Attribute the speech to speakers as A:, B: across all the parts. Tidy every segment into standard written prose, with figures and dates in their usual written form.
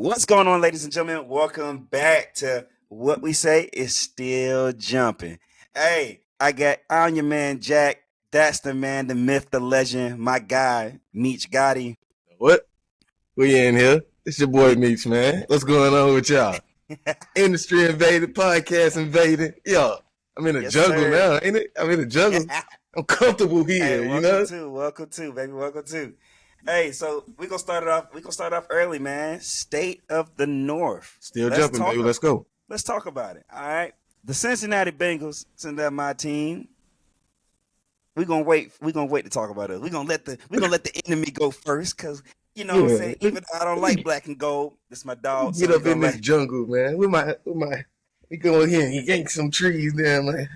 A: What's going on, ladies and gentlemen? Welcome back to What We Say Is Still Jumping. Hey, I'm your man, Jack. That's the man, the myth, the legend, my guy, Meech Gotti.
B: What? We in here. It's your boy Meech, man. What's going on with y'all? Industry invaded, podcast invaded. Yo, I'm in the jungle now, ain't it? I'm in the jungle. I'm comfortable here,
A: hey,
B: you know?
A: Welcome to, baby. Welcome to. Hey, so we're gonna start off early, man. State of the North.
B: Still jumping, baby. Let's go.
A: Let's talk about it. All right. The Cincinnati Bengals, since they're my team. We're gonna wait to talk about it. We're gonna let the enemy go first, because you know what I'm saying, even though I don't like black and gold, this is my dog.
B: Get up in this jungle, man. We go in here and yank some trees down, man.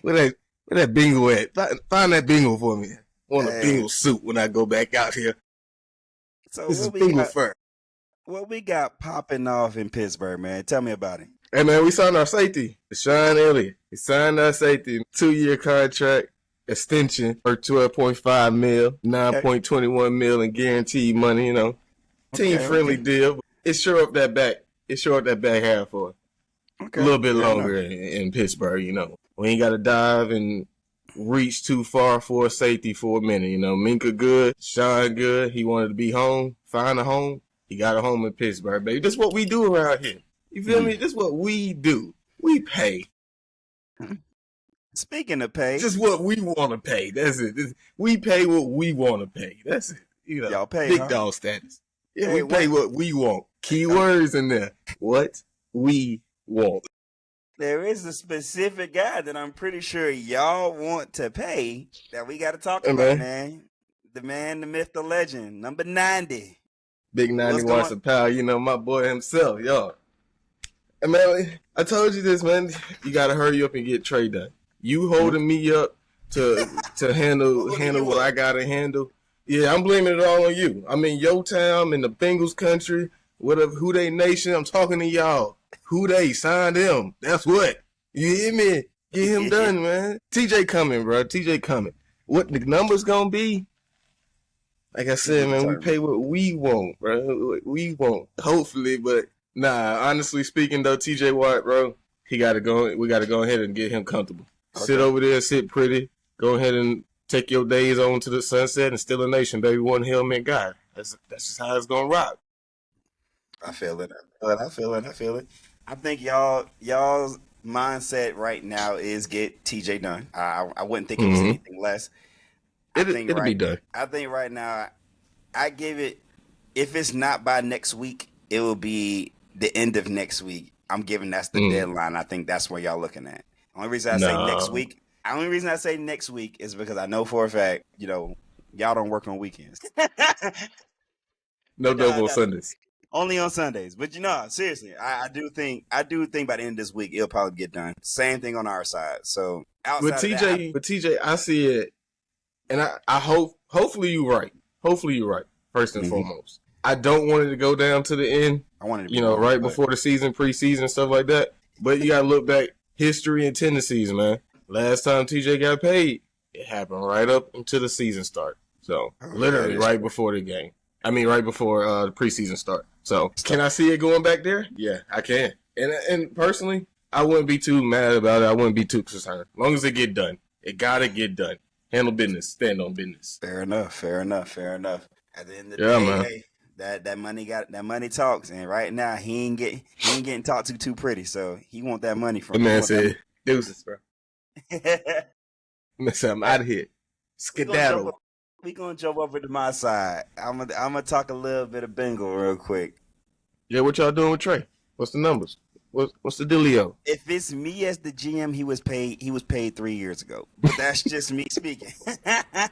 B: Where that bingo at? Find that bingo for me. I want a bingo suit when I go back out here.
A: So
B: this is bingo fur.
A: What we got popping off in Pittsburgh, man? Tell me about it.
B: Hey, man, we signed our safety, Deshaun Elliott. He signed our safety, 2-year contract extension for $12.5 million, $9.21 million in guaranteed money. You know, team-friendly deal. It's sure up that back. It's sure up that back half for a little bit longer in Pittsburgh. You know, we ain't got to dive and reach too far for a safety for a minute. You know, Minka good, Sean good. He wanted to be home, find a home. He got a home in Pittsburgh, baby. That's what we do around here. You feel me? This is what we do. We pay.
A: Speaking of pay,
B: this is what we want to pay. That's it. We pay what we want to pay. That's it. You know,
A: y'all pay,
B: big dog status. Yeah, we pay what we want. Key words in there. What we want.
A: There is a specific guy that I'm pretty sure y'all want to pay that we got to talk about, man. The man, the myth, the legend, number 90.
B: Big 90 wants a pal. You know, my boy himself, y'all. And man, I told you this, man. You got to hurry up and get Trey done. You holding me up to handle what I got to handle. Yeah, I'm blaming it all on you. I'm in your town, in the Bengals country, whatever, who they nation. I'm talking to y'all. Who they sign them? That's what. You hear me? Get him done, man. TJ coming, bro. TJ coming. What the number's gonna be? Like I said, man, we pay what we want, bro. What we want. Hopefully, but nah. Honestly speaking, though, TJ Watt, bro, he gotta go. We gotta go ahead and get him comfortable. Okay. Sit over there, sit pretty. Go ahead and take your days on to the sunset and still a nation, baby. One helmet guy. That's just how it's gonna rock.
A: I feel it. I think y'all's mindset right now is get TJ done. I wouldn't think it was anything less.
B: It'll be done.
A: I think right now, I give it, if it's not by next week, it will be the end of next week. I'm giving that's the deadline. I think that's where y'all looking at. The only reason I say next week is because I know for a fact, you know, y'all don't work on weekends.
B: No double Sundays.
A: Only on Sundays. But you know, seriously, I do think by the end of this week it'll probably get done. Same thing on our side. So outside
B: but TJ, I see it, and I hopefully you're right. Hopefully you're right. First and foremost, I don't want it to go down to the end.
A: I want it to be
B: right before the season, preseason, stuff like that. But you gotta look back, history and tendencies, man. Last time TJ got paid, it happened right up until the season start. So literally right before the game. I mean, right before the preseason start. So can I see it going back there? Yeah, I can. And personally, I wouldn't be too mad about it. I wouldn't be too concerned. As long as it get done. It gotta get done. Handle business. Stand on business.
A: Fair enough. At the end of the day, man. Hey, that money talks, and right now he ain't getting talked to too pretty. So he want that money from
B: the man said, deuces, bro. I'm out of here. Skedaddle.
A: We gonna jump over to my side. I'm gonna talk a little bit of Bengal real quick.
B: Yeah, what y'all doing with Trey? What's the numbers? What's the dealio?
A: If it's me as the GM, he was paid 3 years ago. But that's just me speaking.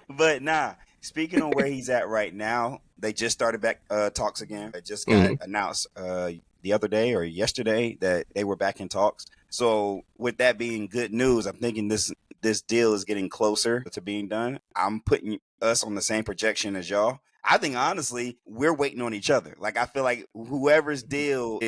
A: But nah, speaking on where he's at right now, they just started back talks again. It just got announced the other day or yesterday that they were back in talks. So with that being good news, I'm thinking this deal is getting closer to being done. I'm putting us on the same projection as y'all. I think honestly, we're waiting on each other. Like I feel like whoever deal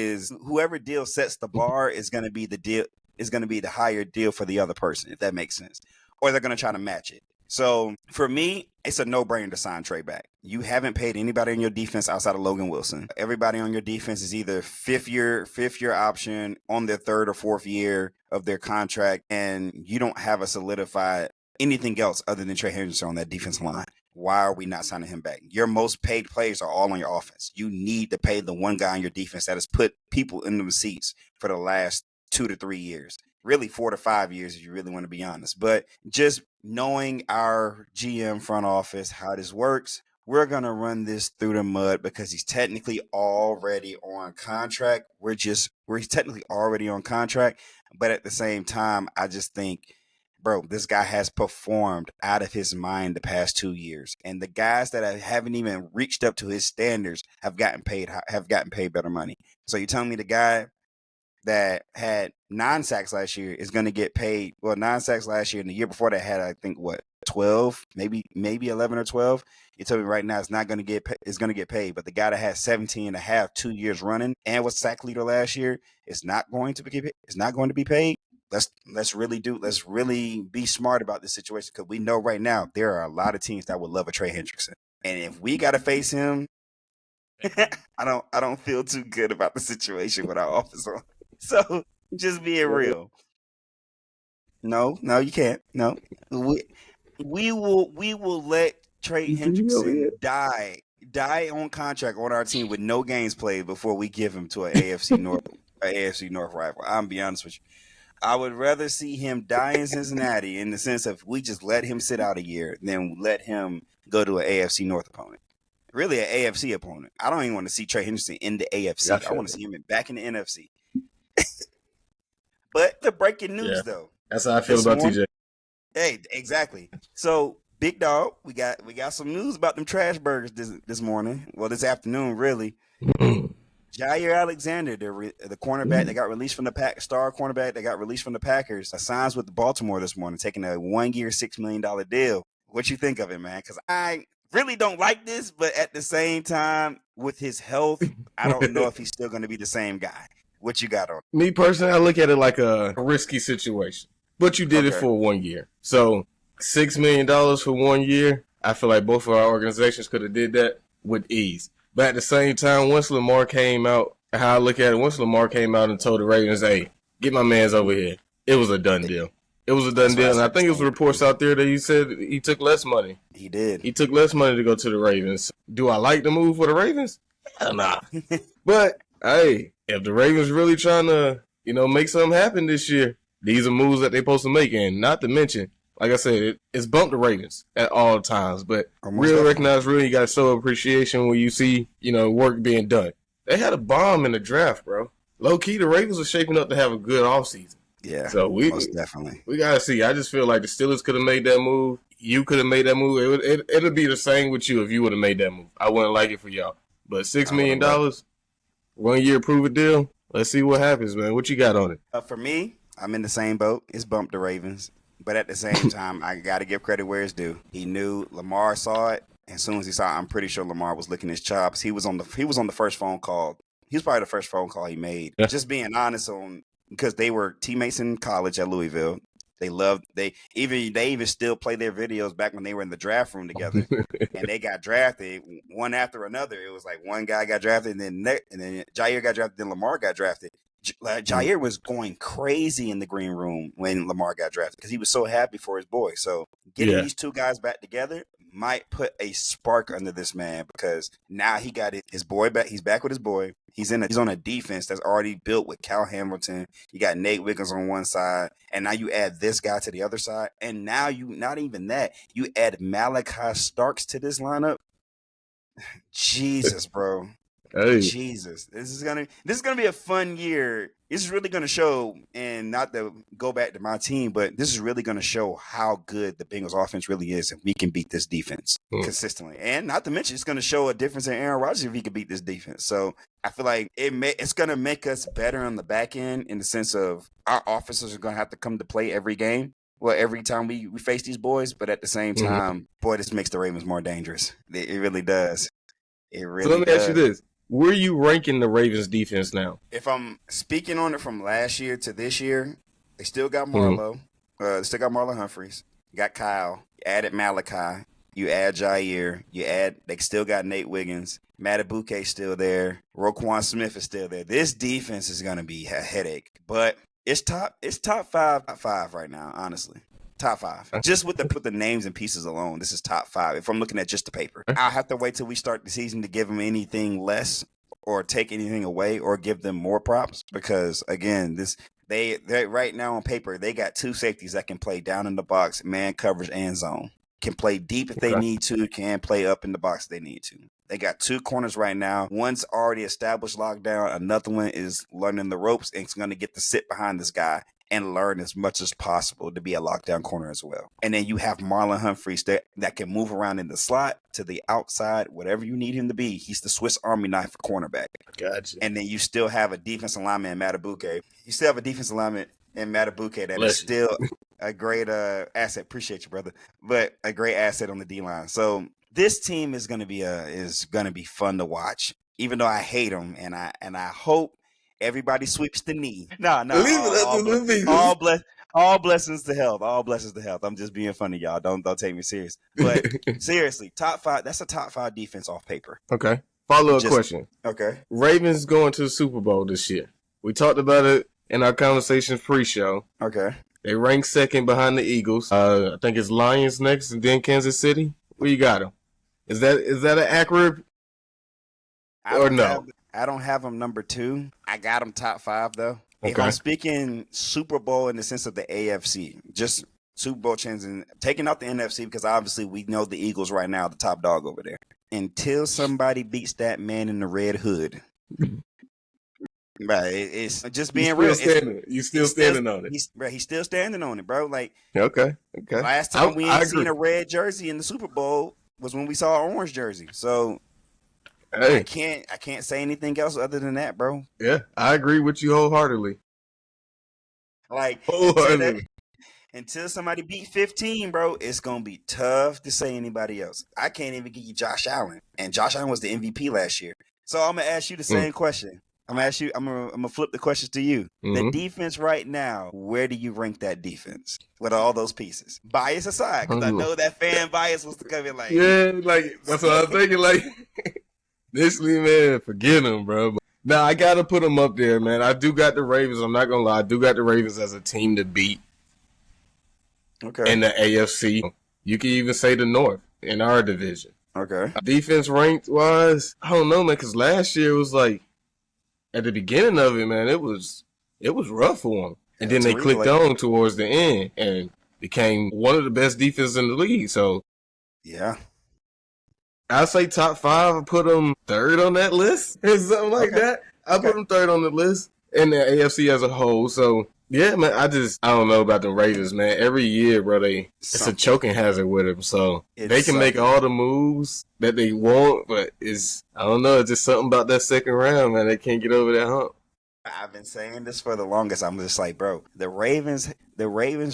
A: sets the bar is going to be the higher deal for the other person, if that makes sense. Or they're going to try to match it. So for me, it's a no-brainer to sign Trey back. You haven't paid anybody in your defense outside of Logan Wilson. Everybody on your defense is either fifth year option on their third or fourth year of their contract, and you don't have a solidified anything else other than Trey Hendrickson on that defensive line. Why are we not signing him back? Your most paid players are all on your offense. You need to pay the one guy on your defense that has put people in them seats for the last 2 to 3 years. Really 4 to 5 years if you really want to be honest. But just knowing our GM front office, how this works, we're going to run this through the mud because he's technically already on contract. We're technically already on contract. But at the same time, I just think, bro, this guy has performed out of his mind the past 2 years. And the guys that haven't even reached up to his standards have gotten paid better money. So you're telling me the guy that had 9 sacks last year is going to get paid. Well, 9 sacks last year, and the year before that had, I think, 12, maybe 11 or 12. You tell me right now it's not going to get paid. But the guy that had 17 and a half 2 years running and was sack leader last year is not going to be paid. Let's really be smart about this situation because we know right now there are a lot of teams that would love a Trey Hendrickson, and if we got to face him, I don't feel too good about the situation with our offense on. So just being real. No, you can't. No, we will let Trey Hendrickson die on contract on our team with no games played before we give him to an AFC North rival. I'm be honest with you. I would rather see him die in Cincinnati in the sense of we just let him sit out a year than let him go to an AFC North opponent. Really, an AFC opponent. I don't even want to see Trey Hendrickson in the AFC. I want to see him back in the NFC. But the breaking news, though.
B: That's how I feel about TJ.
A: Hey, exactly. So, big dog, we got some news about them trash burgers this morning. Well, this afternoon, really. Jaire Alexander, the cornerback that got released from the star cornerback that got released from the Packers, signs with Baltimore this morning, taking a 1-year, $6 million deal. What you think of it, man? Because I really don't like this, but at the same time, with his health, I don't know if he's still going to be the same guy. What you got on it?
B: Me personally, I look at it like a risky situation, but you did it for 1 year. So $6 million for 1 year, I feel like both of our organizations could have did that with ease. But at the same time, once Lamar came out, how I look at it, once Lamar came out and told the Ravens, hey, get my mans over here, it was a done deal. It was a done deal, and I think it was reports out there that he said he took less money.
A: He did.
B: He took less money to go to the Ravens. Do I like the move for the Ravens? Hell nah. But, hey, if the Ravens really trying to, make something happen this year, these are moves that they're supposed to make. And not to mention, like I said, it's bumped the Ravens at all times. But recognize, you got to show appreciation when you see, work being done. They had a bomb in the draft, bro. Low-key, the Ravens are shaping up to have a good offseason.
A: Yeah,
B: so
A: most definitely.
B: We got to see. I just feel like the Steelers could have made that move. You could have made that move. It'll be the same with you if you would have made that move. I wouldn't like it for y'all. But $6 million, 1 year prove-it deal. Let's see what happens, man. What you got on it?
A: For me, I'm in the same boat. It's bumped the Ravens. But at the same time, I got to give credit where it's due. He knew Lamar saw it. As soon as he saw it, I'm pretty sure Lamar was licking his chops. He was on the first phone call. He was probably the first phone call he made. Yeah. Just being honest because they were teammates in college at Louisville. They even still play their videos back when they were in the draft room together, and they got drafted one after another. It was like one guy got drafted, and then Jaire got drafted, then Lamar got drafted. Jaire was going crazy in the green room when Lamar got drafted because he was so happy for his boy. So getting these two guys back together might put a spark under this man because now he got his boy back. He's back with his boy. He's on a defense that's already built with Cal Hamilton. You got Nate Wiggins on one side, and now you add this guy to the other side. And now not even that, you add Malachi Starks to this lineup. Jesus, bro.
B: Hey.
A: Jesus, this is gonna be a fun year. This is really gonna show, and not to go back to my team, but this is really gonna show how good the Bengals offense really is, and we can beat this defense consistently. And not to mention, it's gonna show a difference in Aaron Rodgers if he can beat this defense. So I feel like it's gonna make us better on the back end in the sense of our officers are gonna have to come to play every game. Well, every time we face these boys, but at the same time, boy, this makes the Ravens more dangerous. It really does. It really.
B: So let me ask you this. Where are you ranking the Ravens defense now?
A: If I'm speaking on it from last year to this year, they still got Marlo. They still got Marlon Humphreys. You got Kyle. You added Malachi. You add Jaire. They still got Nate Wiggins. Matabuke's still there. Roquan Smith is still there. This defense is going to be a headache. But it's top five right now, honestly. Top five. Just with the names and pieces alone, this is top five. If I'm looking at just the paper, I'll have to wait till we start the season to give them anything less or take anything away or give them more props because, again, they right now on paper, they got two safeties that can play down in the box, man coverage and zone. Can play deep if they need to, can play up in the box if they need to. They got two corners right now. One's already established lockdown. Another one is learning the ropes and it's going to get to sit behind this guy and learn as much as possible to be a lockdown corner as well. And then you have Marlon Humphreys that can move around in the slot to the outside, whatever you need him to be. He's the Swiss Army knife for cornerback.
B: Gotcha.
A: And then you still have a defensive lineman in Matabuke. You still have a defensive lineman in Matabuke that is still a great asset. Appreciate you, brother. But a great asset on the D-line. So this team is going to be fun to watch, even though I hate them, and I hope everybody sweeps the knee. No. All blessings to health. All blessings to health. I'm just being funny, y'all. Don't take me serious. But seriously, top five. That's a top five defense off paper.
B: Okay. Follow-up question.
A: Okay.
B: Ravens going to the Super Bowl this year. We talked about it in our conversation pre-show.
A: Okay.
B: They rank second behind the Eagles. I think it's Lions next, and then Kansas City. Where you got them? Is that an accurate or no?
A: I don't have them number 2. I got them top 5 though.
B: Okay.
A: If I'm speaking Super Bowl in the sense of the AFC, just Super Bowl chances, and taking out the NFC because obviously we know the Eagles right now, the top dog over there. Until somebody beats that man in the red hood. Right, it's just being real.
B: You still standing on it.
A: He's still standing on it, bro. Like
B: okay.
A: Last time we ain't seen a red jersey in the Super Bowl was when we saw an orange jersey. So I can't say anything else other than that, bro.
B: Yeah, I agree with you wholeheartedly.
A: Like until somebody beat 15, bro, it's gonna be tough to say anybody else. I can't even give you Josh Allen, and Josh Allen was the MVP last year. So I'm gonna ask you the same question. I'm gonna flip the questions to you. The defense right now, where do you rank that defense with all those pieces? Bias aside, because I know that fan bias was to come in like,
B: yeah, like that's what I was thinking. Like, initially, man, forget them, bro. But now I gotta put them up there, man. I do got the Ravens. I'm not gonna lie, I do got the Ravens as a team to beat.
A: Okay.
B: In the AFC, you can even say the North in our division.
A: Okay.
B: Defense ranked wise, I don't know, man, because last year it was like. At the beginning of it, man, it was rough for them. And then they clicked on towards the end and became one of the best defenses in the league. So,
A: yeah.
B: I say top 5. I put them third on that list or something like that. I put them third on the list in the AFC as a whole. So, yeah, man, I don't know about the Ravens, man. Every year, bro, it's a choking hazard with them. So, they can make all the moves that they want, but I don't know, it's just something about that second round, man. They can't get over that hump.
A: I've been saying this for the longest. I'm just like, bro, the Ravens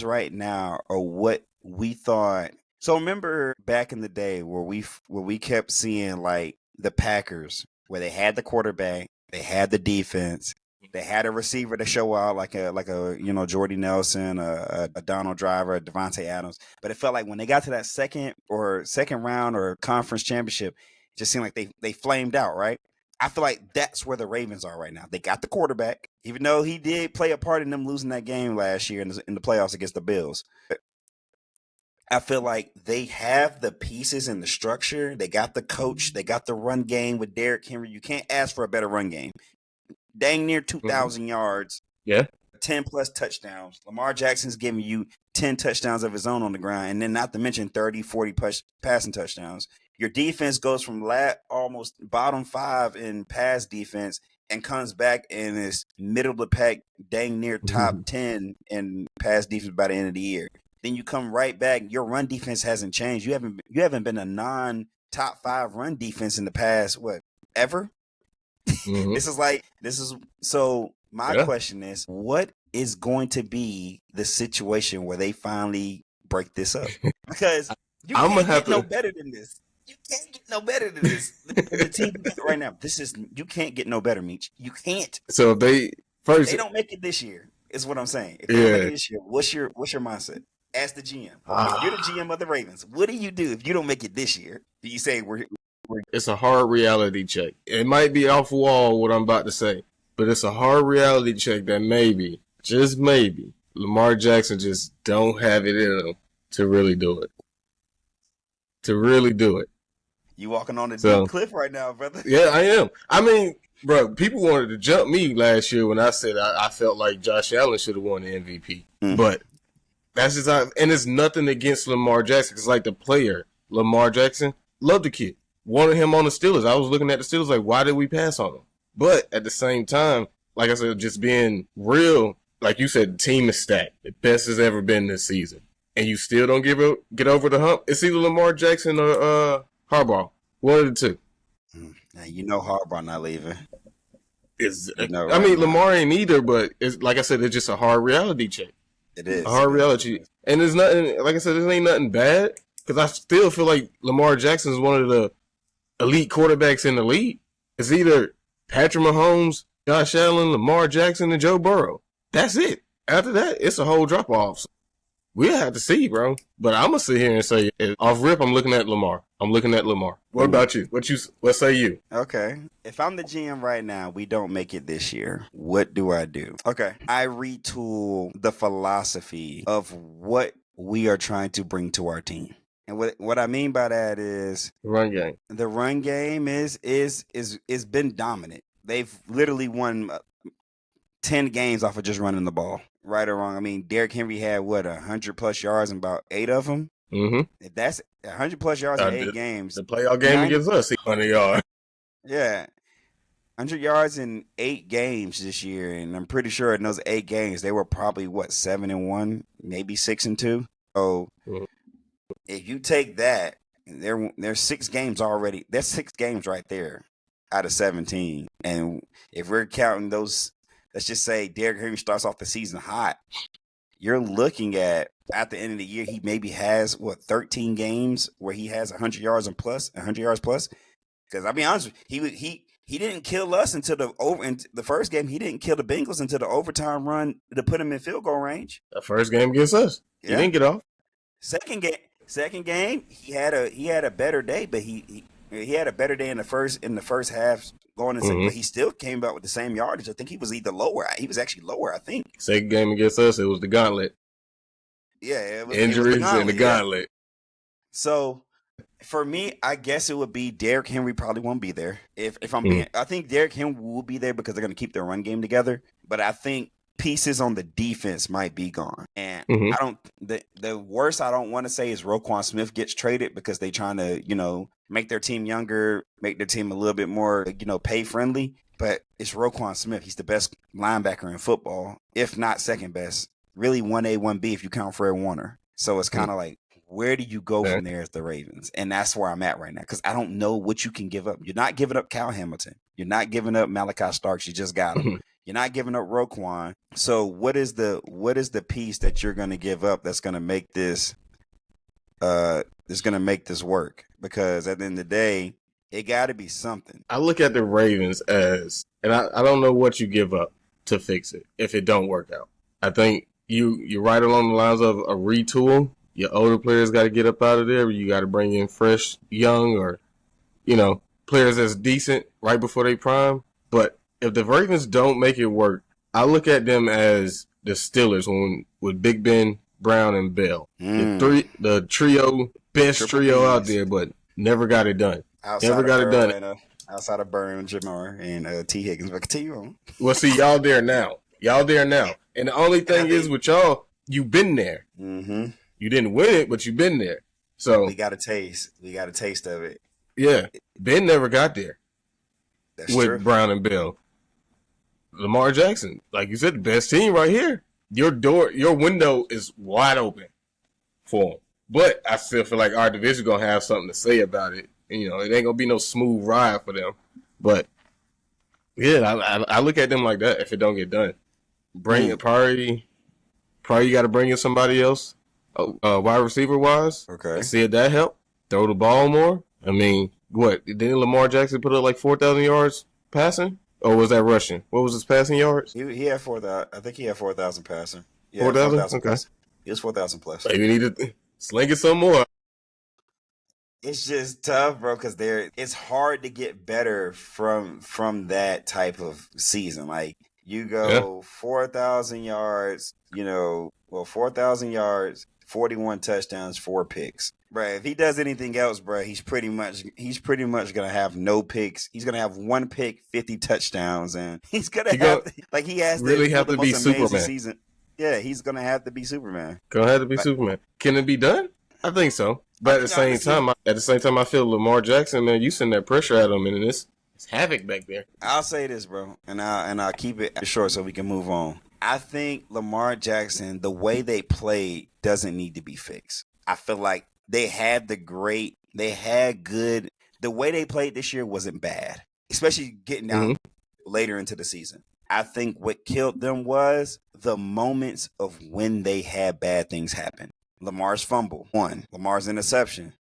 A: right now are what we thought. So remember back in the day where we kept seeing like the Packers, where they had the quarterback, they had the defense, they had a receiver to show out like a Jordy Nelson, a Donald Driver, a Devontae Adams. But it felt like when they got to that second round or conference championship, it just seemed like they flamed out, right? I feel like that's where the Ravens are right now. They got the quarterback, even though he did play a part in them losing that game last year in the playoffs against the Bills. I feel like they have the pieces and the structure. They got the coach. They got the run game with Derrick Henry. You can't ask for a better run game. Dang near 2,000 yards.
B: Yeah.
A: 10 plus touchdowns. Lamar Jackson's giving you 10 touchdowns of his own on the ground, and then not to mention 30, 40 passing touchdowns. Your defense goes from almost bottom 5 in pass defense and comes back and is middle of the pack, dang near top 10 in pass defense by the end of the year. Then you come right back. Your run defense hasn't changed. You haven't been a non-top 5 run defense in the past, ever? So my question is, what is going to be the situation where they finally break this up? Because you can't get no better than this. You can't get no better than this. The team right now, you can't get no better, Meech. You can't.
B: So they
A: don't make it this year, is what I'm saying. If they don't make it this year, what's your mindset? as the GM. If you're the GM of the Ravens, what do you do if you don't make it this year? Do you say we're
B: It's a hard reality check. It might be off the wall what I'm about to say, but it's a hard reality check that maybe, just maybe, Lamar Jackson just don't have it in him to really do it.
A: You walking on a deep cliff right now, brother?
B: Yeah, I am. I mean, bro, people wanted to jump me last year when I said I felt like Josh Allen should have won the MVP. But that's just and it's nothing against Lamar Jackson. It's like the player, Lamar Jackson, loved the kid. Wanted him on the Steelers. I was looking at the Steelers like, why did we pass on him? But at the same time, like I said, just being real, like you said, the team is stacked. The best has ever been this season. And you still don't get over the hump. It's either Lamar Jackson or Harbaugh. One of the two.
A: Now, you know Harbaugh not leaving.
B: I mean, Lamar ain't either, but it's, like I said, it's just a hard reality check.
A: It is.
B: A hard reality. And there's nothing, like I said, there ain't nothing bad. Because I still feel like Lamar Jackson is one of the elite quarterbacks in the league. It's either Patrick Mahomes, Josh Allen, Lamar Jackson, and Joe Burrow. That's it. After that, it's a whole drop-off. So we'll have to see, bro. But I'm going to sit here and say, off rip, I'm looking at Lamar. What about you? What say you?
A: Okay. If I'm the GM right now, we don't make it this year. What do? Okay. I retool the philosophy of what we are trying to bring to our team. And what I mean by that is
B: run game.
A: The run game is been dominant. They've literally won 10 games off of just running the ball. Right or wrong. I mean, Derrick Henry had 100 plus yards in about 8 of them.
B: Mm-hmm.
A: If that's 100 plus yards in 8 games.
B: The playoff game against us, 100 yards.
A: Yeah. 100 yards in 8 games this year, and I'm pretty sure in those 8 games they were probably 7-1, maybe 6-2. So if you take that, there's 6 games already. There's 6 games right there out of 17, and if we're counting those, let's just say Derrick Henry starts off the season hot. You're looking at the end of the year, he maybe has 13 games where he has 100 yards plus. Because I'll be honest with you, he didn't kill us until in the first game. He didn't kill the Bengals until the overtime run to put him in field goal range.
B: The first game against us, he didn't get off.
A: Second game, he had a better day, but he had a better day in the first half. Going in but he still came out with the same yardage. I think he was either lower. He was actually lower, I think.
B: Second game against us, it was the gauntlet.
A: Yeah,
B: injuries in the gauntlet.
A: So for me, I guess it would be Derrick Henry probably won't be there. If I'm being, I think Derrick Henry will be there because they're going to keep their run game together. But I think pieces on the defense might be gone. And I don't. The worst I don't want to say is Roquan Smith gets traded because they trying to make their team younger, make their team a little bit more pay friendly. But it's Roquan Smith. He's the best linebacker in football, if not second best. Really 1A, 1B if you count Fred Warner. So it's kind of like, where do you go from there as the Ravens? And that's where I'm at right now because I don't know what you can give up. You're not giving up Cal Hamilton. You're not giving up Malachi Starks. You just got him. You're not giving up Roquan. So what is the piece that you're going to give up that's going to make this work? Because at the end of the day, it got to be something.
B: I look at the Ravens as, and I don't know what you give up to fix it if it don't work out. I think you're right along the lines of a retool. Your older players got to get up out of there. You got to bring in fresh, young, or players that's decent right before they prime. But if the Ravens don't make it work, I look at them as the Steelers with Big Ben, Brown, and Bell. The trio, best trio out there, but never got it done.
A: Outside of Burrow, Jamar, and T. Higgins. But continue on.
B: Well, see, y'all there now. And the only thing is with y'all, you've been there.
A: Mm-hmm.
B: You didn't win it, but you've been there. So
A: we got a taste. We got a taste of it.
B: Yeah. Ben never got there.
A: That's
B: with
A: true.
B: Brown and Bell. Lamar Jackson, like you said, the best team right here. Your window is wide open for him. But I still feel like our division going to have something to say about it. And, it ain't going to be no smooth ride for them. But, yeah, I look at them like that if it don't get done. Bring it, probably you got to bring in somebody else, wide receiver wise.
A: Okay.
B: And see if that help. Throw the ball more. I mean, what? Didn't Lamar Jackson put up like 4,000 yards passing? Or was that rushing? What was his passing yards?
A: He had 4,000. I think he had 4,000 passing. Yeah,
B: 4,000? Okay.
A: He was 4,000 plus.
B: Maybe need to sling it some more.
A: It's just tough, bro, because it's hard to get better from that type of season. Like you go 4,000 yards, 4,000 yards, 41 touchdowns, 4 picks. Bro, if he does anything else, bro, he's pretty much gonna have no picks. He's gonna have 1 pick, 50 touchdowns, and he's gonna he has
B: really
A: to
B: have to be Superman.
A: Season. Yeah, he's gonna have to be Superman.
B: Gonna have to be Superman. Can it be done? I think so. But at the same time, I feel Lamar Jackson, man, you send that pressure at him, and it's havoc back there.
A: I'll say this, bro, and I'll keep it short so we can move on. I think Lamar Jackson, the way they played, doesn't need to be fixed. I feel like the way they played this year wasn't bad, especially getting down later into the season. I think what killed them was the moments of when they had bad things happen. Lamar's fumble, Lamar's interception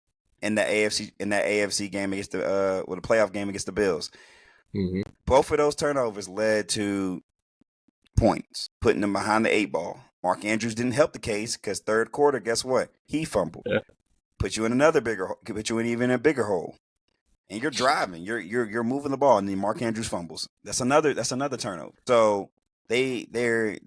A: in that AFC game against the playoff game against the Bills.
B: Mm-hmm.
A: Both of those turnovers led to points, putting them behind the 8 ball. Mark Andrews didn't help the case because third quarter, guess what? He fumbled.
B: Yeah.
A: Put you in even a bigger hole. And you're driving. You're moving the ball, and then Mark Andrews fumbles. That's another turnover. So they're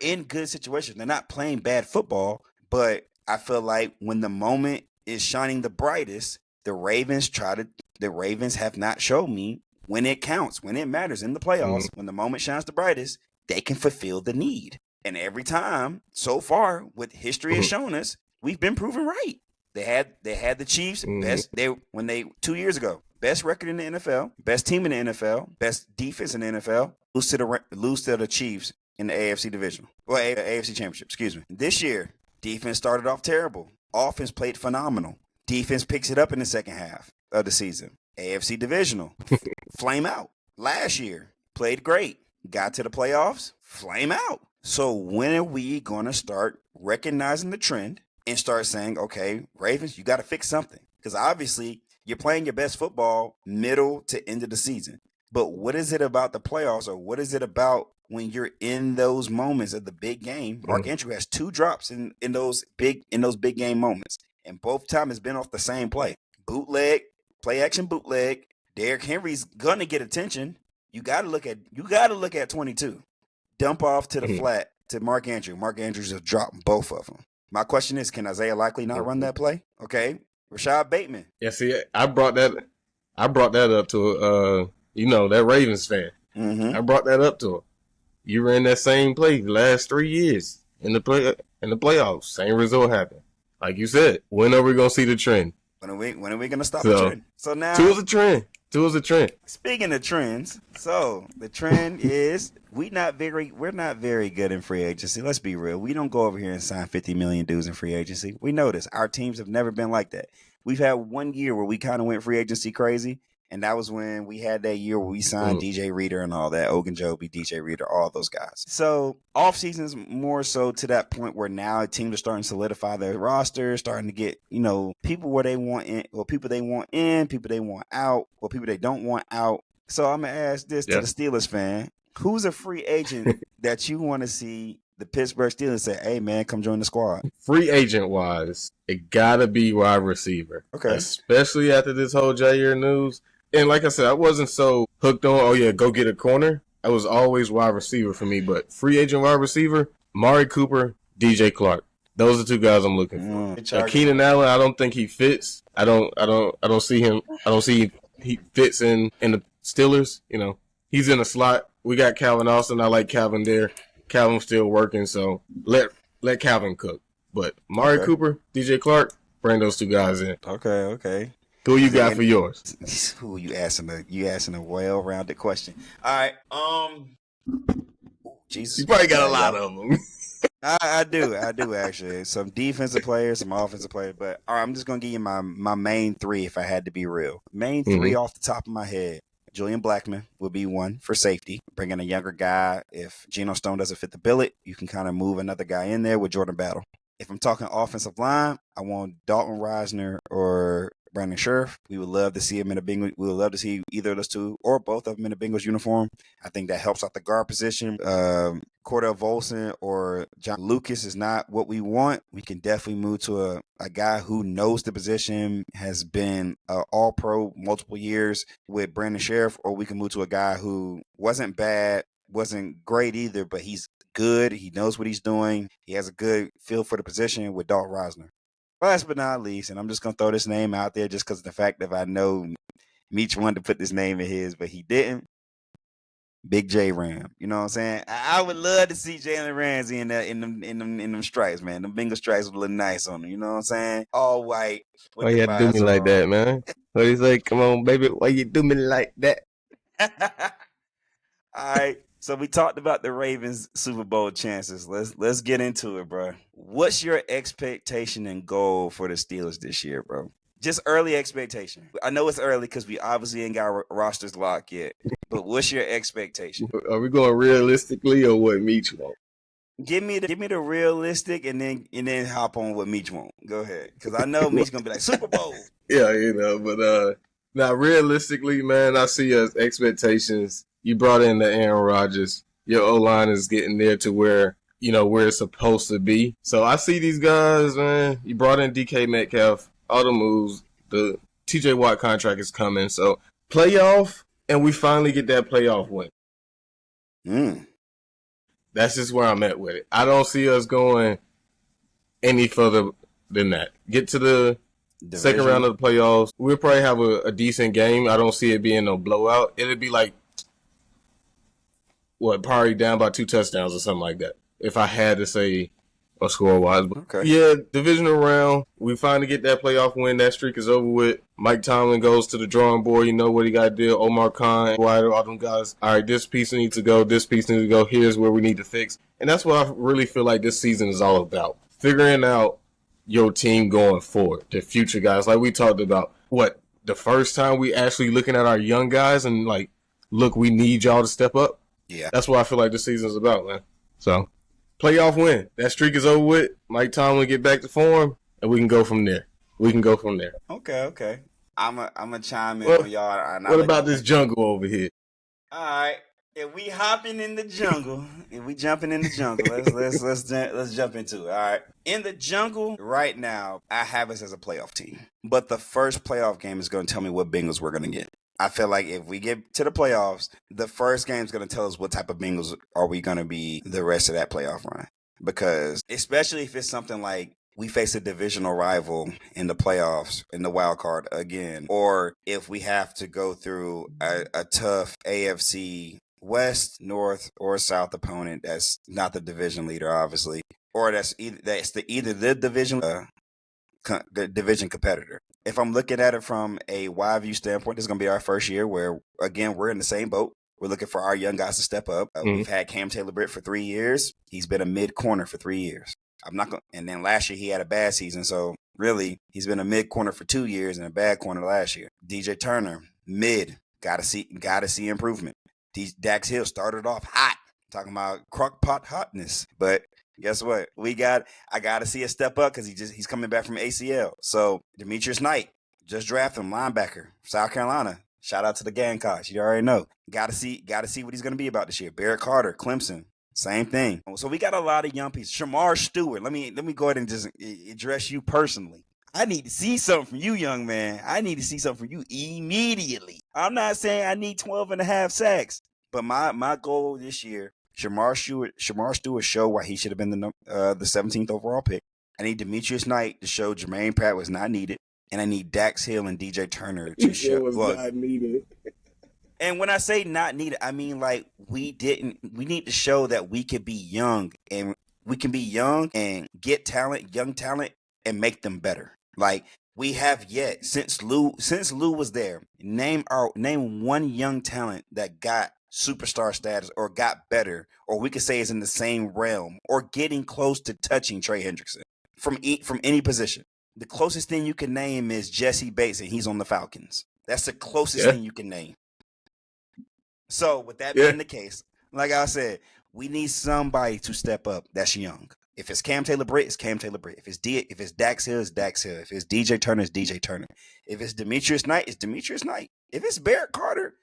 A: in good situations. They're not playing bad football, but I feel like when the moment is shining the brightest, the Ravens have not shown me when it counts, when it matters in the playoffs, when the moment shines the brightest, they can fulfill the need. And every time so far, what history has shown us, we've been proven right. They had the Chiefs best 2 years ago, best record in the NFL, best team in the NFL, best defense in the NFL, lose to the Chiefs in the AFC division. Well, AFC Championship, excuse me. This year, defense started off terrible. Offense played phenomenal. Defense picks it up in the second half of the season. AFC divisional, flame out. Last year, played great. Got to the playoffs, flame out. So when are we going to start recognizing the trend and start saying, okay, Ravens, you got to fix something? Because obviously you're playing your best football middle to end of the season. But what is it about the playoffs, or what is it about when you're in those moments of the big game? Mark Andrews has 2 drops in those big game moments, and both times it's been off the same play. Bootleg, play action bootleg. Derrick Henry's gonna get attention. You gotta look at 22. Dump off to the flat to Mark Andrews. Mark Andrews has dropped both of them. My question is, can Isaiah Likely not run that play? Okay. Rashad Bateman.
B: Yeah, see, I brought that up to that Ravens fan.
A: Mm-hmm.
B: I brought that up to him. You ran that same play the last 3 years in the playoffs. Same result happened. Like you said, when are we gonna see the trend?
A: When are we gonna stop the trend? So now
B: 2 is a trend. 2 is a trend.
A: Speaking of trends, so the trend is we're not very good in free agency. Let's be real. We don't go over here and sign 50 million dudes in free agency. We know this. Our teams have never been like that. We've had 1 year where we kind of went free agency crazy, and that was when we had that year where we signed DJ Reader and all that, Ogunjobi, DJ Reader, all those guys. So off season is more so to that point where now teams are starting to solidify their roster, starting to get people where they want in, or people they want in, people they want out, or people they don't want out. So I'm gonna ask this to the Steelers fan: who's a free agent that you want to see the Pittsburgh Steelers say, "Hey man, come join the squad"?
B: Free agent wise, it gotta be wide receiver.
A: Okay,
B: especially after this whole Jaire news. And like I said, I wasn't so hooked on, go get a corner. I was always wide receiver for me. But free agent wide receiver, Mari Cooper, DJ Clark. Those are 2 guys I'm looking for. Keenan Allen, I don't think he fits. I don't see him. I don't see he fits in the Steelers. He's in a slot. We got Calvin Austin. I like Calvin there. Calvin's still working, so let Calvin cook. But Mari Cooper, DJ Clark, bring those 2 guys in.
A: Okay.
B: Who you got for yours?
A: Who you asking a well-rounded question. All right. Jesus.
B: You probably got a lot of them.
A: I do actually. Some defensive players, some offensive players. But all right, I'm just gonna give you my main 3 if I had to be real. Main 3 off the top of my head. Julian Blackmon would be one for safety. Bring in a younger guy. If Geno Stone doesn't fit the billet, you can kind of move another guy in there with Jordan Battle. If I'm talking offensive line, I want Dalton Reisner or Brandon Scherf. We would love to see him in a Bengals. We would love to see either of those two or both of them in a Bengals uniform. I think that helps out the guard position. Cordell Volson or John Lucas is not what we want. We can definitely move to a guy who knows the position, has been All-Pro multiple years with Brandon Scherf, or we can move to a guy who wasn't bad, wasn't great either, but he's good. He knows what he's doing. He has a good feel for the position with Dalton Risner. Last but not least, and I'm just going to throw this name out there just because of the fact that I know Meech wanted to put this name in his, but he didn't. Big J Ram. You know what I'm saying? I would love to see Jalen Ramsey in them stripes, man. Them Bengal stripes would look nice on him. You know what I'm saying? All white.
B: Why you had to do me like that, man? What he's like, come on, baby, why you do me like that?
A: All right. So we talked about the Ravens Super Bowl chances. Let's get into it, bro. What's your expectation and goal for the Steelers this year, bro? Just early expectation. I know it's early because we obviously ain't got rosters locked yet. But what's your expectation?
B: Are we going realistically or what Meech want?
A: Give me the realistic and then hop on what Meech want. Go ahead, because I know Meech's gonna be like Super Bowl.
B: Yeah, but now realistically, man, I see as expectations. You brought in the Aaron Rodgers. Your O-line is getting there to where where it's supposed to be. So I see these guys, man. You brought in DK Metcalf. All the moves, the TJ Watt contract is coming. So playoff, and we finally get that playoff win. That's just where I'm at with it. I don't see us going any further than that. Get to the second round of the playoffs. We'll probably have a decent game. I don't see it being no blowout. It'll be like, probably down by 2 touchdowns or something like that. If I had to say or score-wise.
A: Okay.
B: Yeah, divisional round. We finally get that playoff win. That streak is over with. Mike Tomlin goes to the drawing board. You know what he got to do. Omar Khan, White, all them guys. All right, this piece needs to go. This piece needs to go. Here's where we need to fix. And that's what I really feel like this season is all about. Figuring out your team going forward. The future guys. Like we talked about. The first time we actually looking at our young guys and like, look, we need y'all to step up.
A: Yeah.
B: That's what I feel like this season's about, man. So. Playoff win. That streak is over with. Mike Tomlin get back to form, and we can go from there.
A: Okay. I'm a chime in on y'all.
B: What about this jungle over here?
A: All right. If we hopping in the jungle, if we jumping in the jungle, let's jump into it. All right. In the jungle right now, I have us as a playoff team. But the first playoff game is going to tell me what Bengals we're going to get. I feel like if we get to the playoffs, the first game is going to tell us what type of Bengals are we going to be the rest of that playoff run. Because especially if it's something like we face a divisional rival in the playoffs, in the wild card again, or if we have to go through a tough AFC West, North, or South opponent that's not the division leader, obviously, or that's either the division competitor. If I'm looking at it from a wide view standpoint, this is going to be our first year where, again, we're in the same boat. We're looking for our young guys to step up. We've had Cam Taylor-Britt for 3 years. He's been a mid-corner for 3 years. And then last year he had a bad season. So really, he's been a mid-corner for 2 years and a bad corner last year. DJ Turner, mid. Got to see improvement. Dax Hill started off hot. Talking about crockpot hotness. But guess what? I got to see a step up because he's coming back from ACL. So Demetrius Knight, just drafted him, linebacker, South Carolina. Shout out to the Gamecocks. You already know. Got to see what he's going to be about this year. Barrett Carter, Clemson, same thing. So we got a lot of young pieces. Shamar Stewart. Let me go ahead and just address you personally. I need to see something from you, young man. I need to see something from you immediately. I'm not saying I need 12 and a half sacks, but my goal this year, Shamar Stewart showed why he should have been the 17th overall pick. I need Demetrius Knight to show Jermaine Pratt was not needed. And I need Dax Hill and DJ Turner to show
B: was not needed.
A: And when I say not needed, I mean like we need to show that we could be young and get young talent and make them better. Like we have yet since Lou was there. Name one young talent that got superstar status or got better, or we could say is in the same realm or getting close to touching Trey Hendrickson from any position. The closest thing you can name is Jesse Bates, and he's on the Falcons. That's the closest thing you can name. So with that being the case, like I said, we need somebody to step up that's young. If it's Cam Taylor-Britt, it's Cam Taylor-Britt. If it's Dax Hill, it's Dax Hill. If it's DJ Turner, it's DJ Turner. If it's Demetrius Knight, it's Demetrius Knight. If it's Barrett Carter,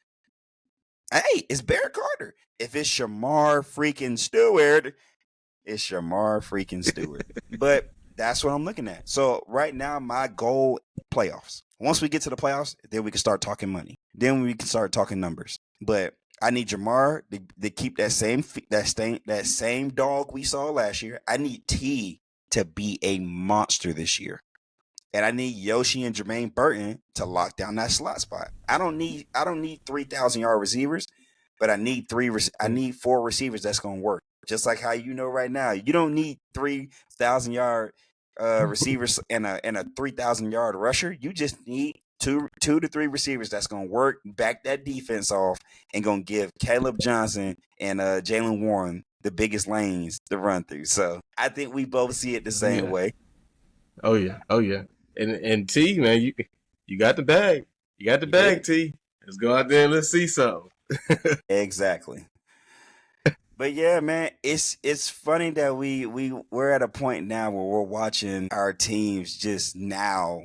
A: hey, it's Barrett Carter. If it's Shamar freaking Stewart, it's Shamar freaking Stewart. But that's what I'm looking at. So right now, my goal, playoffs. Once we get to the playoffs, then we can start talking money. Then we can start talking numbers. But I need Jamar to keep that same dog we saw last year. I need T to be a monster this year. And I need Yoshi and Jermaine Burton to lock down that slot spot. I don't need 3,000-yard receivers, but I need 4 receivers that's going to work. Just like how right now, you don't need 3,000-yard receivers and a 3,000-yard rusher. You just need two to three receivers that's going to work, back that defense off, and going to give Caleb Johnson and Jalen Warren the biggest lanes to run through. So I think we both see it the same way.
B: Oh yeah. And T, man, you got the bag. You got the bag, T. Let's go out there and let's see something.
A: Exactly. But yeah, man, it's funny that we're at a point now where we're watching our teams just now,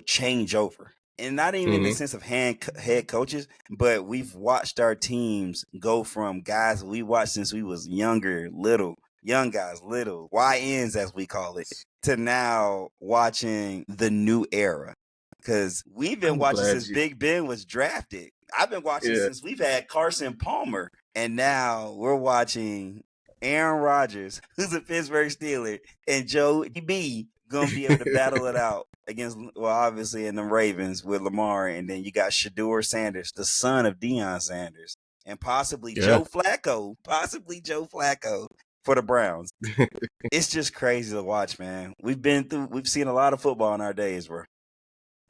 A: change over. And not even in the sense of head coaches, but we've watched our teams go from guys we watched since we was young guys, little YNs as we call it, to now watching the new era. Because we've been watching since Big Ben was drafted. I've been watching since we've had Carson Palmer. And now we're watching Aaron Rodgers, who's a Pittsburgh Steeler, and Joe B going to be able to battle it out against, obviously, in the Ravens with Lamar. And then you got Shedeur Sanders, the son of Deion Sanders, and possibly Joe Flacco for the Browns. It's just crazy to watch, man. We've seen a lot of football in our days, bro.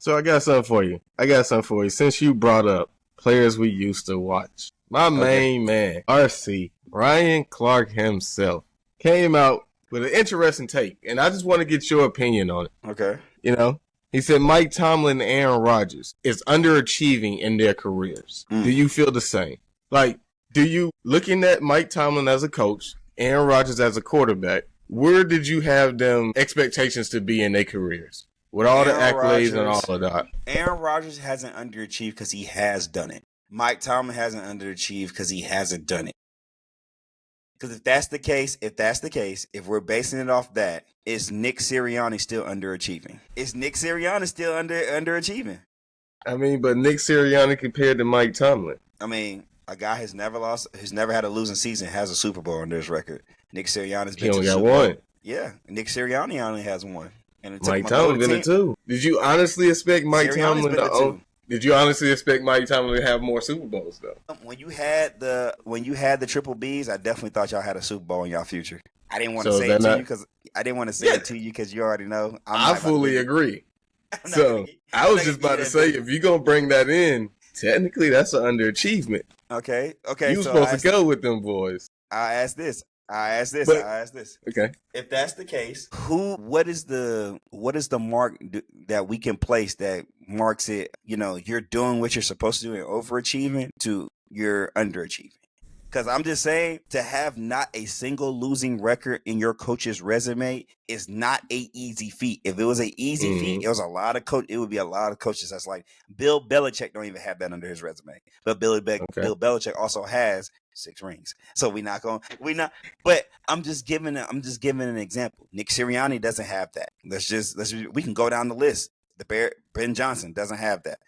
B: So I got something for you. Since you brought up players we used to watch, my main man, RC, Ryan Clark himself, came out with an interesting take, and I just want to get your opinion on it.
A: Okay.
B: He said Mike Tomlin and Aaron Rodgers is underachieving in their careers. Do you feel the same? Like, do you, looking at Mike Tomlin as a coach, Aaron Rodgers as a quarterback, where did you have them expectations to be in their careers? With all the accolades and all of that.
A: Aaron Rodgers hasn't underachieved because he has done it. Mike Tomlin hasn't underachieved because he hasn't done it. Because if that's the case, if we're basing it off that, is Nick Sirianni still underachieving? Is Nick Sirianni still underachieving?
B: I mean, but Nick Sirianni compared to Mike Tomlin.
A: I mean, a guy who's never had a losing season has a Super Bowl under his record. Nick Sirianni's been to the Super Bowl.
B: He only got one.
A: Yeah, Nick Sirianni only has one. And
B: Mike Tomlin been it too. Did you honestly expect Mike Tomlin to Did you honestly expect Mike Tomlin to have more Super Bowls though?
A: When you had the triple Bs, I definitely thought y'all had a Super Bowl in y'all future. I didn't want to say it to you because you already know.
B: I fully agree. So I was just about to say, if you're gonna bring that in, technically that's an underachievement.
A: Okay.
B: You were supposed to go with them boys.
A: I asked this.
B: Okay.
A: If that's the case, what is the mark that we can place that marks it, you're doing what you're supposed to do and overachieving to you're underachieving? Because I'm just saying, to have not a single losing record in your coach's resume is not a easy feat. If it was an easy feat, it would be a lot of coaches that's like, Bill Belichick don't even have that under his resume. But Bill Belichick also has 6 rings. So but I'm just giving an example. Nick Sirianni doesn't have that. We can go down the list. Ben Johnson doesn't have that.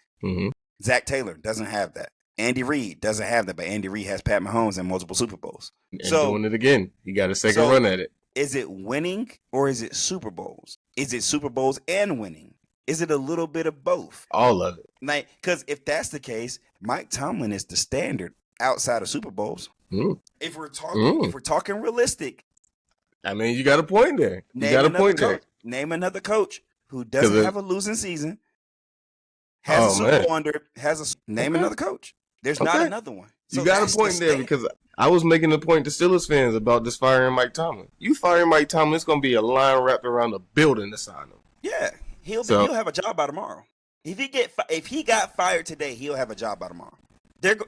A: Zach Taylor doesn't have that. Andy Reid doesn't have that, but Andy Reid has Pat Mahomes and multiple Super Bowls.
B: And doing it again. He got a second run at it.
A: Is it winning or is it Super Bowls? Is it Super Bowls and winning? Is it a little bit of both?
B: All of it.
A: Like, because if that's the case, Mike Tomlin is the standard outside of Super Bowls. If we're talking realistic,
B: I mean, you got a point there.
A: Name another coach who doesn't have a losing season, has a Super Bowl under, name another coach. There's not another one. So
B: you got a point there, because I was making a point to Steelers fans about just firing Mike Tomlin. You fire Mike Tomlin, it's going to be a line wrapped around the building to sign him.
A: Yeah, he'll have a job by tomorrow. If he got fired today, he'll have a job by tomorrow.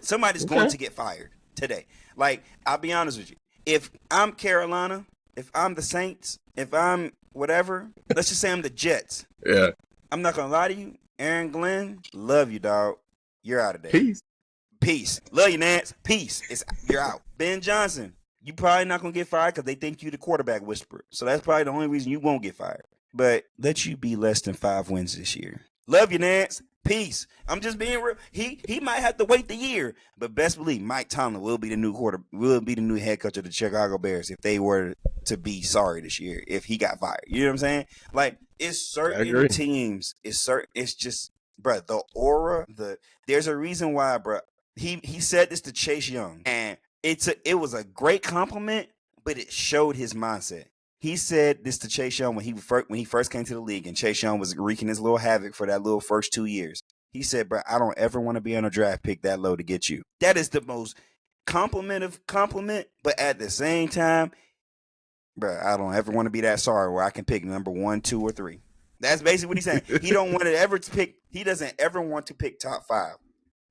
A: Somebody's going to get fired today. Like, I'll be honest with you. If I'm Carolina if I'm the Saints, if I'm whatever, let's just say I'm the Jets.
B: Yeah.
A: I'm not gonna lie to you, Aaron Glenn, love you, dog. You're out of there. Peace. Love you, Nance. Peace. You're out. Ben Johnson, you probably not gonna get fired because they think you the quarterback whisperer. So that's probably the only reason you won't get fired. But let you be less than 5 wins this year. Love you, Nance. Peace. I'm just being real. He might have to wait the year, but best believe Mike Tomlin will be the new head coach of the Chicago Bears if they were to be sorry this year if he got fired. You know what I'm saying? Like, it's certain teams. It's just, bro, the aura. There's a reason why, bro. He said this to Chase Young, and it was a great compliment, but it showed his mindset. He said this to Chase Young when he first came to the league, and Chase Young was wreaking his little havoc for that little first 2 years. He said, bro, I don't ever want to be on a draft pick that low to get you. That is the most compliment, but at the same time, bro, I don't ever want to be that sorry where I can pick number 1, 2, or 3. That's basically what he's saying. He doesn't ever want to pick top 5.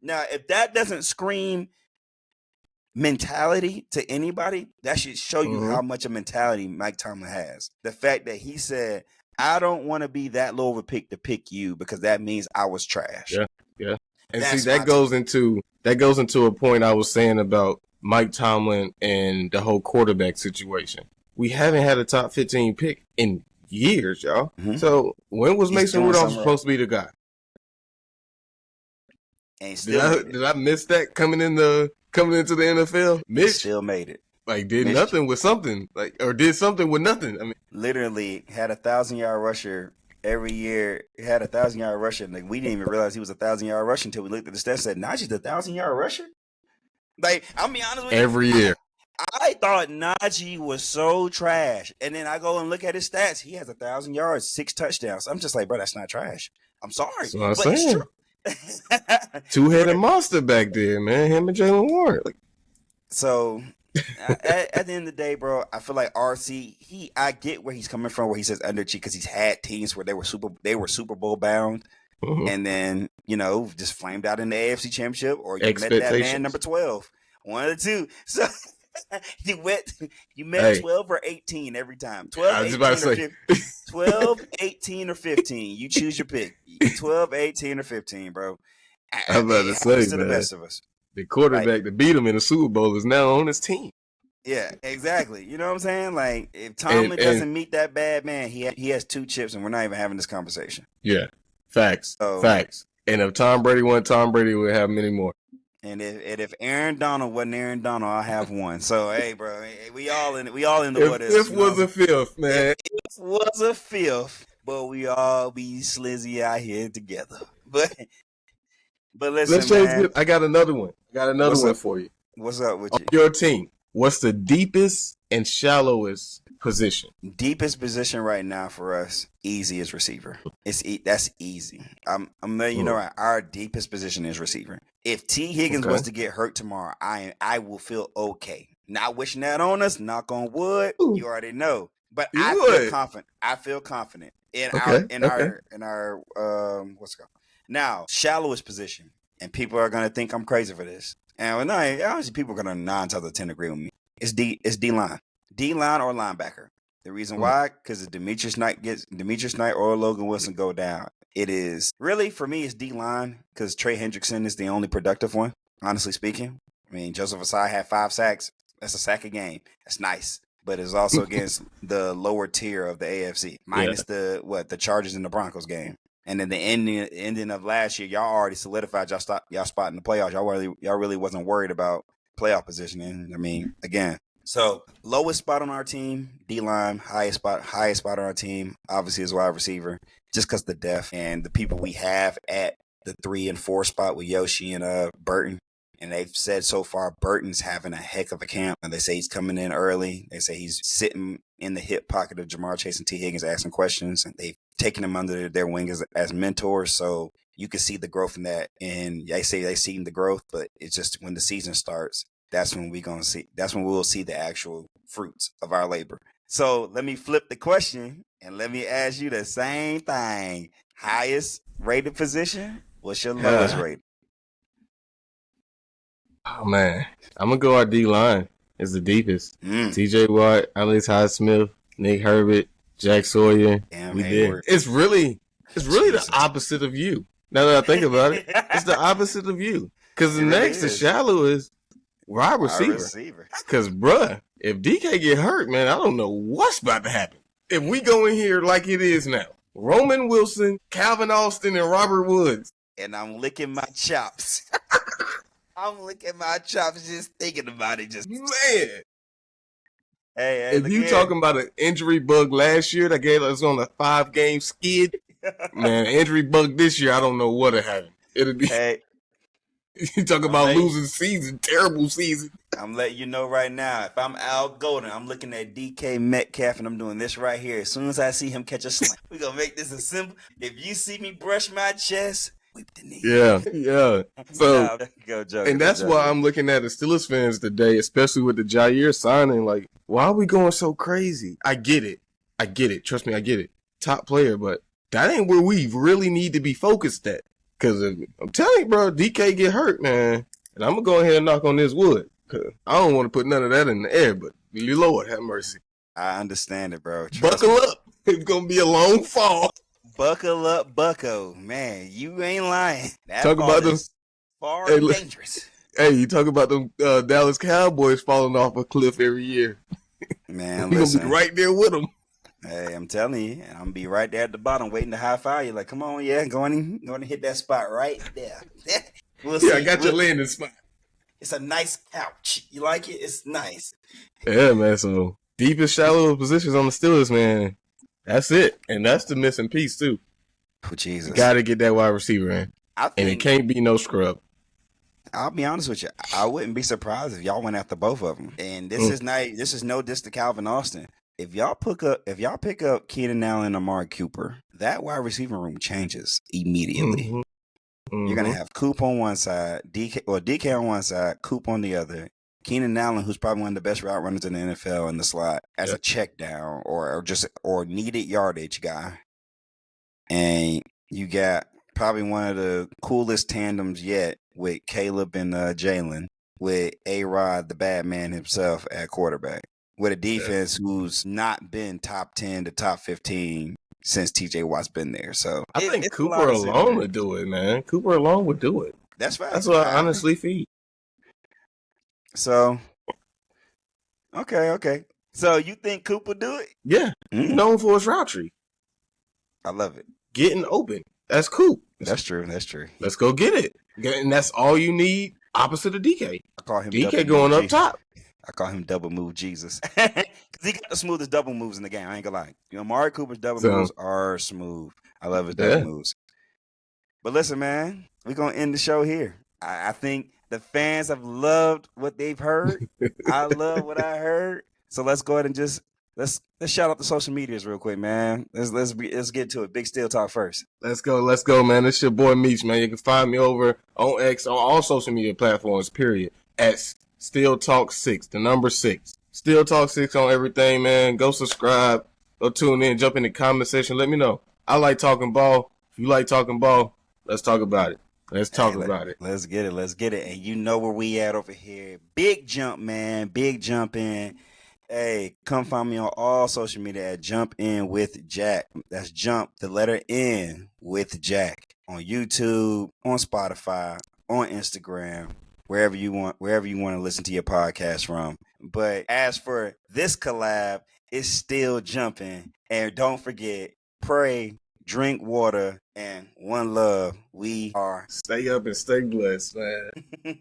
A: Now, if that doesn't scream mentality to anybody, that should show you how much a mentality Mike Tomlin has. The fact that he said, I don't want to be that low of a pick to pick you because that means I was trash.
B: Yeah. And see, that goes into a point I was saying about Mike Tomlin and the whole quarterback situation. We haven't had a top 15 pick in years, y'all. Mm-hmm. So when was Mason Rudolph supposed to be the guy? Did I miss that coming into the NFL? Mitch
A: still made it.
B: Like did nothing with something, or did something with nothing. I mean,
A: literally had a 1,000-yard rusher every year. He had a 1,000-yard rusher. Like, we didn't even realize he was a 1,000-yard rusher until we looked at the stats and said, Najee's a 1,000-yard rusher. Like, I'll be honest with you.
B: Every year.
A: I thought Najee was so trash. And then I go and look at his stats. He has 1,000 yards, 6 touchdowns. I'm just like, bro, that's not trash. I'm sorry.
B: That's what I'm saying. It's true. Two-headed monster back there, man. Him and Jalen Warren.
A: So at the end of the day, bro, I feel like RC, I get where he's coming from, where he says underachieved because he's had teams where they were Super Bowl bound, and then just flamed out in the AFC Championship, or you met that man number 12, one of the two. So you met 12 or 18 every time. 12, 18, or 15. You choose your pick. 12, 18, or 15, bro.
B: I'm about to say,
A: man, the best of us.
B: The quarterback that beat him in the Super Bowl is now on his team.
A: Yeah, exactly. You know what I'm saying? Like, if Tomlin doesn't meet that bad man, he has 2 chips, and we're not even having this conversation.
B: Yeah, facts. Facts. And if Tom Brady won, Tom Brady would have many more.
A: And if Aaron Donald wasn't Aaron Donald, I'll have 1. So hey, bro, we all in the what if.
B: If was a fifth, man.
A: If was a fifth, but we all be slizzy out here together. But listen, man.
B: I got another one. For you.
A: What's up with you?
B: Your team. What's the deepest and shallowest position?
A: Deepest position right now for us, easy is receiver. That's easy. I'm letting you know our deepest position is receiver. If T. Higgins was to get hurt tomorrow, I will feel okay. Not wishing that on us. Knock on wood. Ooh. You already know. But feel confident. I feel confident in our what's it called? Now, shallowest position, and people are gonna think I'm crazy for this. And obviously people are gonna 9 times out of 10 agree with me. It's D line. D line or linebacker. The reason why, because if Demetrius Knight or Logan Wilson go down, it is really, for me, it's D line, because Trey Hendrickson is the only productive one, honestly speaking. I mean, Joseph Asai had 5 sacks. That's a sack a game. That's nice. But it's also against the lower tier of the AFC, minus the Chargers and the Broncos game. And then the ending of last year, y'all already solidified y'all spot in the playoffs. Y'all really wasn't worried about playoff positioning. I mean, again. So lowest spot on our team, D-line. Highest spot on our team, obviously, is wide receiver. Just because the depth and the people we have at the 3 and 4 spot with Yoshi and Burton. And they've said so far Burton's having a heck of a camp. And they say he's coming in early. They say he's sitting in the hip pocket of Jamar Chase and T. Higgins asking questions. And they've taken him under their wing as mentors. So you can see the growth in that. And they say they've seen the growth, but it's just when the season starts, that's when we'll see the actual fruits of our labor. So let me flip the question and let me ask you the same thing. Highest rated position? What's your lowest rated?
B: Oh man, I'm gonna go our D line. is the deepest.
A: Mm.
B: T.J. Watt, Alex Highsmith, Nick Herbert, Jack Sawyer.
A: Damn,
B: We
A: Hayward.
B: did. It's really
A: Jesus.
B: the opposite of you. Now that I think about it, it's the opposite of you. Because the
A: It really
B: next to
A: is.
B: shallow is wide
A: Wide
B: receiver.
A: receiver.
B: Because, bruh, if DK get hurt, man, I don't know what's about to happen. If we go in here like it is now, Roman Wilson, Calvin Austin, and Robert Woods.
A: And I'm licking my chops. I'm licking my chops just thinking about it. Just
B: Man,
A: hey,
B: if you talking about an injury bug last year that gave us on a 5-game skid, man, injury bug this year, I don't know what'll happen. It'll be,
A: hey,
B: you talk about losing season, terrible season.
A: I'm letting you know right now. If I'm Al Golden, I'm looking at DK Metcalf and I'm doing this right here. As soon as I see him catch a slant, we're gonna make this a simple. If you see me brush my chest, whip the knee.
B: Yeah. So,
A: go joke.
B: and that's why I'm looking at the Steelers fans today, especially with the Jaire signing. Like, why are we going so crazy? I get it. Trust me, I get it. Top player, but that ain't where we really need to be focused at. Because I'm telling you, bro, DK get hurt, man. And I'm going to go ahead and knock on this wood. Because I don't want to put none of that in the air, but Lord have mercy.
A: I understand it, bro.
B: Buckle up. It's going to be a long fall.
A: Buckle up, bucko. Man, you ain't lying. That
B: Talk about them.
A: Far
B: Hey,
A: and dangerous.
B: Hey, you talk about them Dallas Cowboys falling off a cliff every year.
A: Man,
B: We're going to
A: listen.
B: be right there with them.
A: Hey, I'm telling you, and I'm gonna be right there at the bottom waiting to high five you. Like, come on, yeah, going to hit that spot right there. We'll see.
B: Yeah, I got your landing spot.
A: It's a nice couch. You like it? It's nice.
B: Yeah, man. So deepest shallow positions on the Steelers, man. That's it, and that's the missing piece too.
A: Oh, Jesus,
B: Got to get that wide receiver in, and it can't be no scrub.
A: I'll be honest with you. I wouldn't be surprised if y'all went after both of them. And this is not. This is no diss to Calvin Austin. If y'all pick up Keenan Allen and Amari Cooper, that wide receiver room changes immediately.
B: Mm-hmm.
A: You're gonna have Coop on one side, DK on one side, Coop on the other. Keenan Allen, who's probably one of the best route runners in the NFL, in the slot as a check down or needed yardage guy. And you got probably one of the coolest tandems yet with Caleb and Jalen, with A-Rod, the bad man himself, at quarterback. With a defense who's not been top 10 to top 15 since TJ Watt's been there. So
B: I think Cooper alone would do it, man. Cooper alone would do it.
A: That's right.
B: That's what I honestly feel.
A: So, okay. So you think Cooper do it?
B: Yeah. He's known for his route tree.
A: I love it.
B: Getting open. That's cool.
A: That's true.
B: Let's go get it. And that's all you need opposite of DK.
A: I call him
B: DK going up top.
A: I call him double move Jesus. Because he got the smoothest double moves in the game. I ain't gonna lie. Amari Cooper's double moves are smooth. I love his double moves. But listen, man, we're gonna end the show here. I think the fans have loved what they've heard. I love what I heard. So let's go ahead and just let's shout out the social medias real quick, man. Let's get to it. Big Steel Talk first.
B: Let's go, man. It's your boy Meech, man. You can find me over on X on all social media platforms, period. At Still Talk 6, the number 6. Still Talk 6 on everything, man. Go subscribe. Go tune in. Jump in the comment section. Let me know. I like talking ball. If you like talking ball, let's talk about it. Let's get it. And you know where we at over here. Big Jump, man. Big Jump In. Hey, come find me on all social media at JumpN with Jack. That's Jump, the letter N with Jack. On YouTube, on Spotify, on Instagram. Wherever you want to listen to your podcast from. But as for this collab, it's still jumping. And don't forget, pray, drink water, and one love. We are. Stay up and stay blessed, man.